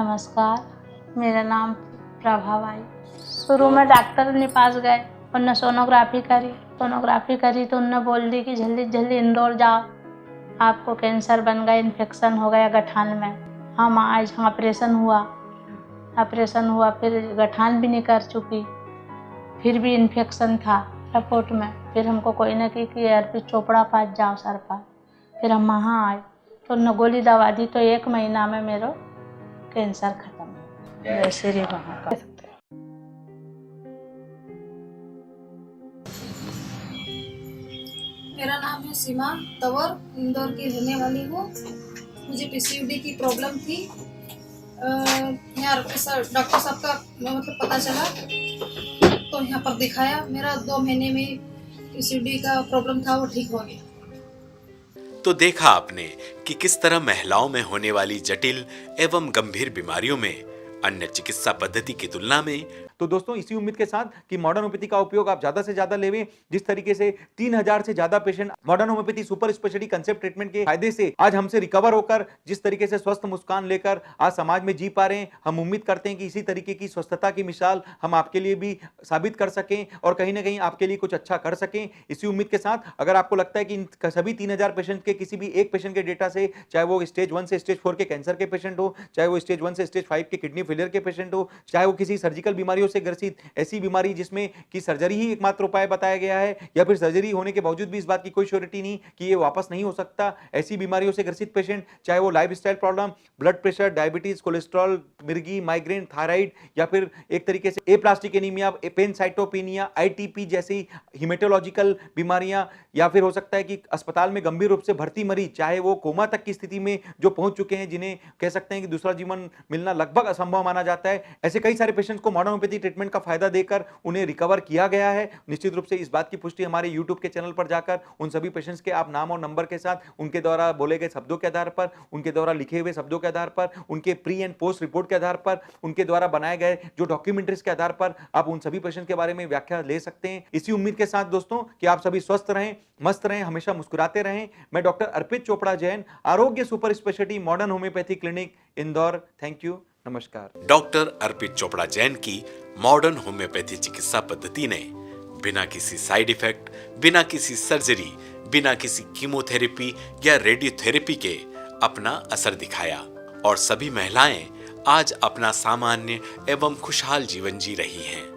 नमस्कार, मेरा नाम प्रभा बाई। शुरू में डॉक्टर के पास गए, उन्होंने सोनोग्राफी करी तो उन्होंने बोल दी कि जल्दी जल्दी इंदौर जाओ, आपको कैंसर बन गया, इन्फेक्शन हो गया गठान में। हम आज ऑपरेशन हुआ, फिर गठान भी नहीं कर चुकी, फिर भी इन्फेक्शन था रिपोर्ट में। फिर हमको कोई ने की कि अर्पित चोपड़ा पास जाओ सर पास। फिर हम वहाँ आए तो उन्होंने गोली दवा दी तो 1 महीना में मेरा कैंसर खत्म हो गया। जय श्री महाकाल। मेरा नाम है सीमा तंवर, इंदौर की रहने वाली हूँ। मुझे पीसीओडी की प्रॉब्लम थी। यहाँ डॉक्टर साहब का मतलब पता चला तो यहाँ पर दिखाया। मेरा 2 महीने में पीसीओडी का प्रॉब्लम था वो ठीक हो गया। तो देखा आपने कि किस तरह महिलाओं में होने वाली जटिल एवं गंभीर बीमारियों में अन्य चिकित्सा पद्धति की तुलना में। तो दोस्तों इसी उम्मीद के साथ कि मॉडर्न होम्योपैथी का उपयोग आप ज्यादा से ज्यादा लेवें। जिस तरीके से 3000 से ज्यादा patient modern homeopathy super speciality concept treatment के फायदे से आज हमसे रिकवर होकर जिस तरीके से स्वस्थ मुस्कान लेकर आज समाज में जी पा रहे हैं, हम उम्मीद करते हैं कि इसी तरीके की स्वस्थता की मिसाल हम आपके लिए भी साबित कर सकें और कहीं ना कहीं आपके लिए कुछ अच्छा कर सकें। इसी उम्मीद के साथ अगर आपको लगता है कि इन सभी 3000 पेशेंट के किसी भी एक पेशेंट के डेटा से, चाहे वो स्टेज 1 से स्टेज 4 के कैंसर के पेशेंट हो, चाहे वो स्टेज 1 से स्टेज 5 के किडनी फेलियर के पेशेंट हो, चाहे वो किसी सर्जिकल बीमारियों से ग्रसित ऐसी बीमारी जिसमें कि सर्जरी ही एकमात्र उपाय बताया गया है, या फिर सर्जरी होने के बावजूद भी इस बात की कोई श्योरिटी नहीं कि ये वापस नहीं हो सकता, ऐसी बीमारियों से ग्रसित पेशेंट, चाहे वो lifestyle problem, blood pressure, diabetes, cholesterol, मिर्गी, माइग्रेन, थायराइड, या फिर एक तरीके से एप्लास्टिक एनीमिया, पेनसाइटोपेनिया, आईटीपी जैसी हिमेटोलॉजिकल बीमारियां, या फिर हो सकता है कि अस्पताल में गंभीर रूप से भर्ती मरीज, चाहे वो कोमा तक की स्थिति में जो पहुंच चुके हैं, जिन्हें कह सकते हैं कि दूसरा जीवन मिलना लगभग असंभव माना जाता है, ऐसे कई सारे पेशेंट्स को मॉडर्न होम्योपैथी ट्रीटमेंट का फायदा देकर उन्हें रिकवर किया गया है। निश्चित रूप से इस बात की पुष्टि हमारे YouTube के चैनल पर जाकर उन सभी पेशेंट्स के आप नाम और नंबर के साथ, उनके द्वारा बोले गए शब्दों के आधार पर, उनके द्वारा लिखे हुए शब्दों के आधार पर, उनके प्री एंड पोस्ट रिपोर्ट के आधार पर, उनके द्वारा बनाए गए जो डॉक्यूमेंट्रीज के आधार पर आप उन सभी पेशेंट्स के बारे में व्याख्या ले सकते हैं। इसी उम्मीद के साथ दोस्तों कि आप सभी स्वस्थ रहें, मस्त रहें, हमेशा मुस्कुराते रहें। मैं डॉक्टर अर्पित चोपड़ा जैन, आरोग्य super speciality modern homeopathy clinic, Indore. Thank you, नमस्कार। डॉक्टर अर्पित चोपड़ा जैन की मॉडर्न होम्योपैथी चिकित्सा पद्धति ने बिना किसी साइड इफेक्ट, बिना किसी सर्जरी, बिना किसी कीमोथेरेपी या रेडियोथेरेपी के अपना असर दिखाया और सभी महिलाएं आज अपना सामान्य एवं खुशहाल जीवन जी रही हैं।